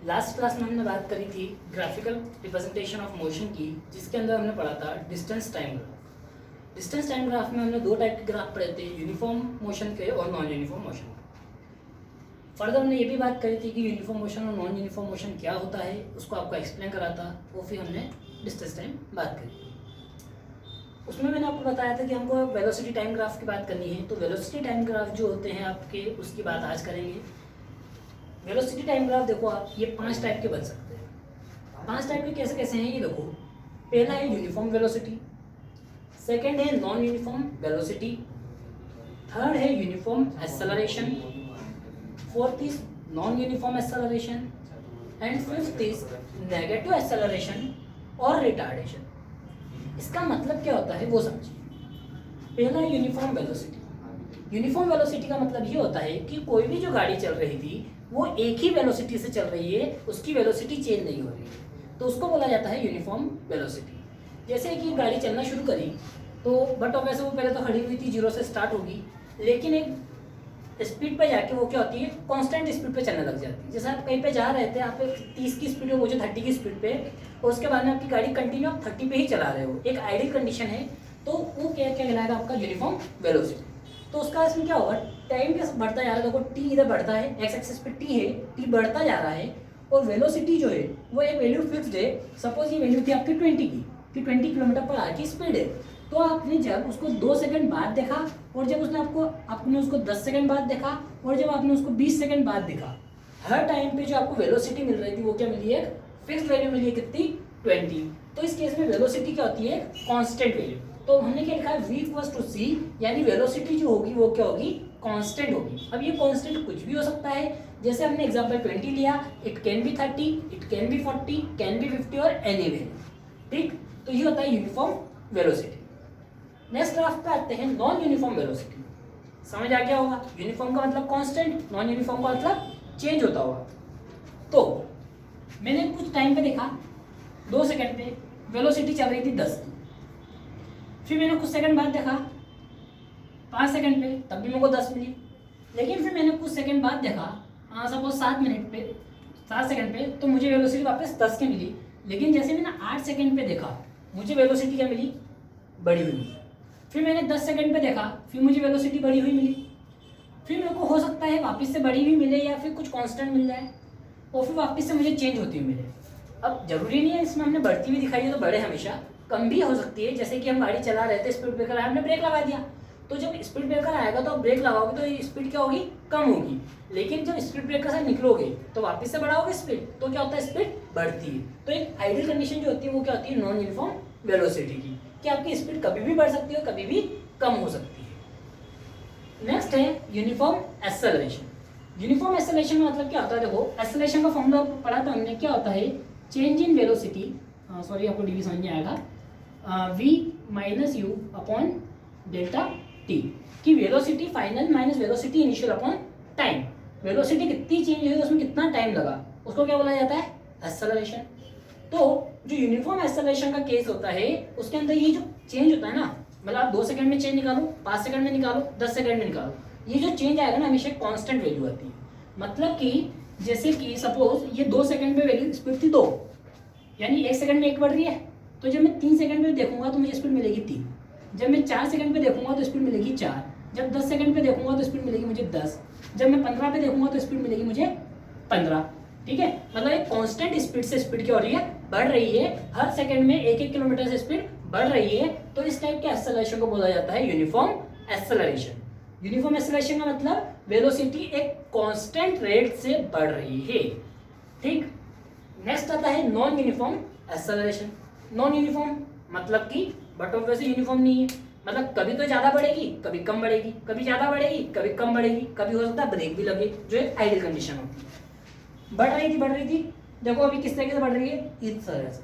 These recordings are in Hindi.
लास्ट क्लास में हमने बात करी थी ग्राफिकल रिप्रेजेंटेशन ऑफ मोशन की, जिसके अंदर हमने पढ़ा था distance time graph. Distance time graph में हमने दो टाइप के ग्राफ पढ़े थे, यूनिफॉर्म मोशन के और नॉन यूनिफॉर्म मोशन के। फर्दर हमने ये भी बात करी थी कि यूनिफॉर्म मोशन और नॉन यूनिफॉर्म मोशन क्या होता है, उसको आपको एक्सप्लेन करा था, वो फिर हमने डिस्टेंस टाइम बात करी। उसमें मैंने आपको बताया था कि हमको वेलोसिटी टाइम ग्राफ की बात करनी है, तो वेलोसिटी टाइम ग्राफ जो होते हैं आपके, उसकी बात आज करेंगे। वेलोसिटी टाइम ग्राफ देखो आप, ये 5 टाइप के बन सकते हैं। 5 टाइप के कैसे कैसे हैं ये देखो। पहला है यूनिफॉर्म वेलोसिटी, सेकंड है नॉन यूनिफॉर्म वेलोसिटी, थर्ड है uniform acceleration, fourth is non uniform acceleration and fifth is negative acceleration और रिटार्डेशन। इसका मतलब क्या होता है वो समझिए। पहला है यूनिफॉर्म वेलोसिटी। यूनिफॉर्म वेलोसिटी का मतलब ये होता है कि कोई भी जो गाड़ी चल रही थी वो एक ही वेलोसिटी से चल रही है, उसकी वेलोसिटी चेंज नहीं हो रही है, तो उसको बोला जाता है यूनिफॉर्म वेलोसिटी। जैसे कि गाड़ी चलना शुरू करी तो बट वैसे वो पहले तो खड़ी हुई थी, 0 से स्टार्ट होगी, लेकिन एक स्पीड पे जाके वो क्या होती है, कांस्टेंट स्पीड पे चलने लग जाती है। जैसे आप कहीं पे जा रहे थे, आप 30 की स्पीड पे पहुंचे 30 की स्पीड पे, और उसके बाद में आपकी गाड़ी कंटिन्यू आप 30 पे ही चला रहे हो, एक आइडियल कंडीशन है, तो वो क्या क्या कहलाएगा आपका यूनिफॉर्म वेलोसिटी। तो उसका इसमें क्या होगा, टाइम कैसे बढ़ता जा रहा है, देखो टी इधर बढ़ता है, एक्स एक्सिस पे टी है, टी बढ़ता जा रहा है, और वेलोसिटी जो है वो एक वैल्यू फिक्स्ड है। सपोज ये वैल्यू थी आपकी 20 की, कि 20 किलोमीटर पर आवर की स्पीड है, तो आपने जब उसको 2 सेकंड बाद देखा, और जब उसने आपने उसको 10 सेकंड बाद देखा, और जब आपने उसको 20 सेकंड बाद देखा, हर टाइम पे जो आपको वेलोसिटी मिल रही थी वो क्या मिली है, फिक्स्ड वैल्यू मिली है, कितनी, 20। तो इस केस में वेलोसिटी क्या होती है, कांस्टेंट वैल्यू। तो हमने क्या लिखा है, v इक्वल्स टू c, यानी वेलोसिटी जो होगी वो क्या होगी, कांस्टेंट होगी। अब ये कांस्टेंट कुछ भी हो सकता है, जैसे हमने एग्जांपल 20 लिया, it can be 30, it can be 40, can be 50 और एनी वैल्यू। ठीक, तो ये होता है यूनिफॉर्म वेलोसिटी। नेक्स्ट ग्राफ पे आते हैं नॉन यूनिफॉर्म वेलोसिटी। समझ आ गया होगा, यूनिफॉर्म का मतलब कांस्टेंट, नॉन यूनिफॉर्म का मतलब चेंज होता होगा। तो मैंने कुछ टाइम पे देखा, 2 सेकंड पे वेलोसिटी चल रही थी 10 की, फिर मैंने कुछ सेकंड बाद देखा 5 सेकंड पे, तब भी मेरे को 10 मिली, लेकिन फिर मैंने कुछ सेकंड बाद देखा, सपोज 7 मिनट पे, 7 सेकंड पे, तो मुझे वेलोसिटी वापस 10 की मिली। लेकिन जैसे मैंने 8 सेकंड पे देखा, मुझे वेलोसिटी क्या मिली, बढ़ी हुई मिली। फिर मैंने 10 सेकंड पे देखा, फिर मुझे वेलोसिटी बढ़ी हुई मिली। फिर मेरे को हो सकता है वापस से बढ़ी हुई मिले, या फिर कुछ कांस्टेंट मिल जाए, और फिर वापस से मुझे चेंज होती हुई मिले। अब जरूरी नहीं है इसमें हमने बढ़ती हुई दिखाई है तो बढ़े, हमेशा कम भी हो सकती है। जैसे कि हम गाड़ी चला रहे थे, स्पीड ब्रेकर आया, हमने ब्रेक लगा दिया, तो जब स्पीड ब्रेकर आएगा तो आप ब्रेक लगाओगे तो स्पीड क्या होगी, कम होगी। लेकिन जब स्पीड ब्रेकर से निकलोगे तो वापस से बढ़ाओगे स्पीड, तो क्या होता है, स्पीड बढ़ती है। तो एक आइडियल कंडीशन जो होती है वो क्या होती है, नॉन यूनिफॉर्म वेलोसिटी की, कि आपकी स्पीड कभी भी बढ़ सकती है, कभी भी कम हो सकती है। नेक्स्ट है यूनिफॉर्म एक्सेलरेशन। यूनिफॉर्म एक्सेलरेशन का मतलब क्या होता है, देखो एक्सेलरेशन का फॉर्मूला पढ़ा था हमने, क्या होता है, चेंज इन वेलोसिटी, सॉरी आपको डीवी समझ में आएगा, v minus u upon delta t, की velocity final minus velocity initial upon time. Velocity कितनी चेंज हुई, उसमें कितना टाइम लगा, उसको क्या बोला जाता है, एक्सेलरेशन। तो जो यूनिफॉर्म एक्सेलरेशन का केस होता है, उसके अंदर ये जो चेंज होता है ना, मतलब आप 2 सेकंड में चेंज निकालो, 5 सेकंड में निकालो, 10 सेकंड में निकालो, ये जो चेंज आएगा ना, हमेशा कांस्टेंट वैल्यू आती है। मतलब कि जैसे कि सपोज ये 2 सेकंड पे वैल्यू स्पीड थी 2, यानी 1 सेकंड में 1 बढ़ रही है, तो जब मैं 3 सेकंड में देखूंगा तो मुझे स्पीड मिलेगी 3, जब मैं 4 सेकंड पे देखूंगा तो स्पीड मिलेगी 4, जब 10 सेकंड पे देखूंगा तो स्पीड मिलेगी मुझे 10, जब मैं 15 पे देखूंगा तो स्पीड मिलेगी मुझे 15। ठीक है, मतलब एक कांस्टेंट स्पीड से स्पीड क्या हो रही है, बढ़ रही है, हर सेकंड में 1-1 किलोमीटर से स्पीड बढ़ रही है। तो इस टाइप के एक्सेलरेशन को बोला जाता है यूनिफॉर्म एक्सेलरेशन। यूनिफॉर्म एक्सेलरेशन का मतलब वेलोसिटी एक कांस्टेंट रेट से बढ़ रही है। ठीक, नेक्स्ट आता है non uniform acceleration. Non uniform मतलब कि बट ऑब्वियसली यूनिफॉर्म नहीं है, मतलब कभी तो ज्यादा बढ़ेगी, कभी कम बढ़ेगी, कभी ज्यादा बढ़ेगी, कभी कम बढ़ेगी, कभी हो सकता है ब्रेक भी लगे, जो एक आइडियल कंडीशन होती है। बढ़ रही थी, देखो अभी किस तरीके से बढ़ रही है, इस तरह से,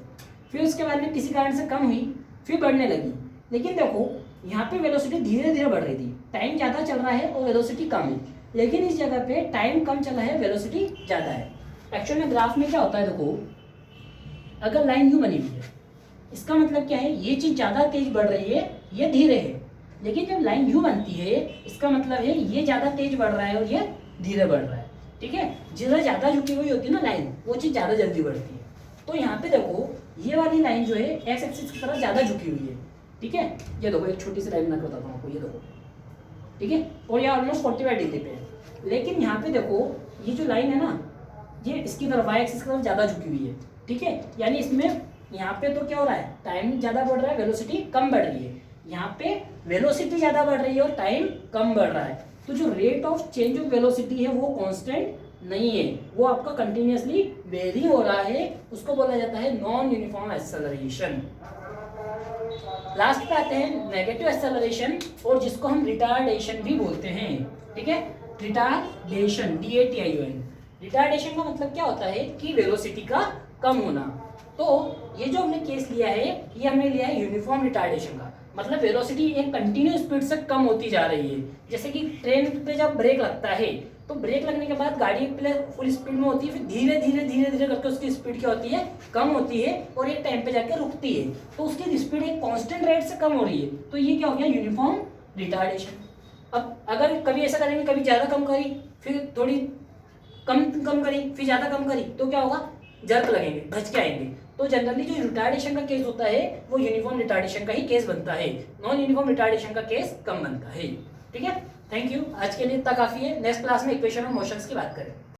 फिर उसके बाद में किसी कारण से कम हुई, फिर बढ़ने लगी। लेकिन देखो यहाँ पे वेलोसिटी धीरे धीरे बढ़ रही थी, टाइम ज़्यादा चल रहा है और वेलोसिटी कम है, लेकिन इस जगह पे टाइम कम चला है, वेलोसिटी ज़्यादा है। एक्चुअल में ग्राफ में क्या होता है, देखो अगर लाइन यूँ बनी हुई है, इसका मतलब क्या है, ये चीज़ ज़्यादा तेज बढ़ रही है, ये धीरे है। लेकिन जब लाइन यूँ बनती है, इसका मतलब है ये ज़्यादा तेज बढ़ रहा है और ये धीरे बढ़ रहा है। ठीक है। जिधर ज़्यादा झुकी हुई होती है ना लाइन, वो चीज़ ज़्यादा जल्दी बढ़ती है। तो यहाँ पे देखो ये वाली लाइन जो है एक्स एक्सिस की तरफ ज़्यादा झुकी हुई है, ठीक है। ये देखो एक छोटी सी लाइन मैं बताता हूँ आपको, ये देखो, ठीक है, और ये ऑलमोस्ट 45 डिग्री पे है। लेकिन यहाँ पे देखो ये जो लाइन है ना, ये इसकी तरफ वाई एक्सिस की तरफ ज़्यादा झुकी हुई है, ठीक है। यानी इसमें यहाँ पे तो क्या हो रहा है, टाइम ज़्यादा बढ़ रहा है, वेलोसिटी कम बढ़ रही है। यहाँ पे वेलोसिटी ज़्यादा बढ़ रही है और टाइम कम बढ़ रहा है। तो जो rate of change of velocity है वो कांस्टेंट नहीं है, वो आपका कंटिन्यूसली वेरी हो रहा है। उसको बोला जाता है नॉन यूनिफॉर्म एक्सेलरेशन। लास्ट पे आते हैं नेगेटिव एक्सेलरेशन, और जिसको हम रिटार्डेशन भी बोलते हैं, ठीक है। Retardation, DATION। रिटार्डेशन का मतलब क्या होता है कि वेलोसिटी का कम होना। तो ये जो हमने केस लिया है, ये हमने लिया है यूनिफॉर्म रिटार्डेशन का। मतलब वेलोसिटी एक कंटिन्यू स्पीड से कम होती जा रही है। जैसे कि ट्रेन पे जब ब्रेक लगता है, तो ब्रेक लगने के बाद गाड़ी पहले फुल स्पीड में होती है, फिर धीरे धीरे धीरे धीरे करके उसकी स्पीड क्या होती है, कम होती है, और एक टाइम पे जाके रुकती है। तो उसकी स्पीड एक कांस्टेंट रेट से कम हो रही है। तो ये क्या हो गया, यूनिफॉर्म रिटार्डेशन। अब अगर कभी ऐसा करेंगे, कभी ज़्यादा कम करी, फिर थोड़ी कम करी, फिर ज़्यादा कम करी, तो क्या होगा, जर्क लगेंगे, भचके आएंगे। तो जनरली जो रिटार्डेशन का केस होता है वो यूनिफॉर्म रिटार्डेशन का ही केस बनता है, नॉन यूनिफॉर्म रिटार्डेशन का केस कम बनता है, ठीक है। थैंक यू, आज के लिए इतना काफ़ी है। नेक्स्ट क्लास में इक्वेशन ऑफ मोशंस की बात करें।